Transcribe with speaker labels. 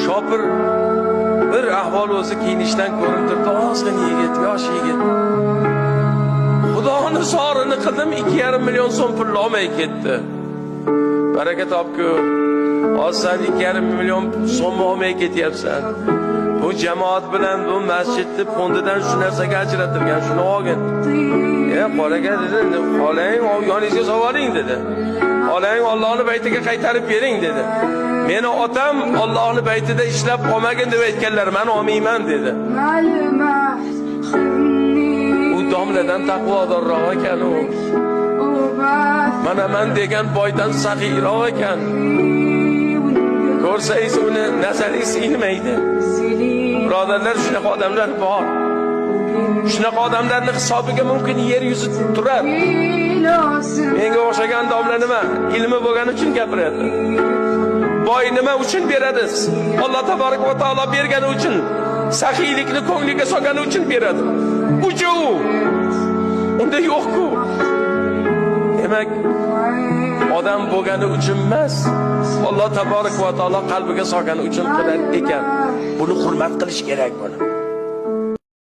Speaker 1: Shopir bir ahvol o'zi kiyinishdan ko'rinib turibdi. Ozg'in yigit, yosh yigit. Xudoni sorini qildim, 2,5 million so'm pul olmay ketdi. Baraka topku. Hozir sen 2,5 million so'm olmay ketyapsan. Bu jamoat bilan bu masjidni fondidan shu narsaga ajratilgan, shuni olgin. Qoraga dedi, xolang yoningizga savoling dedi. Xolang Allohning baytiga qaytarib bering dedi. Meni otam Allohning baytida ishlab qolmagin deb aytganlar, men olmayman dedi. U domladan taqvodorroq ekan u. Mana men degan boydan saxiyroq ekan. Ko'rsangiz uni nazaringiz ilmaydi. Birodarlar, shunaqa odamlar bor. Shunaqa odamlarning hisobiga mumkin yer yuzi turar. Menga o'xshagan domla nima? Ilmi bo'lgani uchun gapiradi. Boy nima uchun beradi? Alloh taborak va taolo bergani uchun, saxiylikni ko'ngliga solgani uchun beradi. Uchi u. Unda yo'q-ku. Demak, odam bo'lgani uchun emas, Alloh taborak va taolo qalbiga solgani uchun qilar ekan. Buni hurmat qilish kerak buni.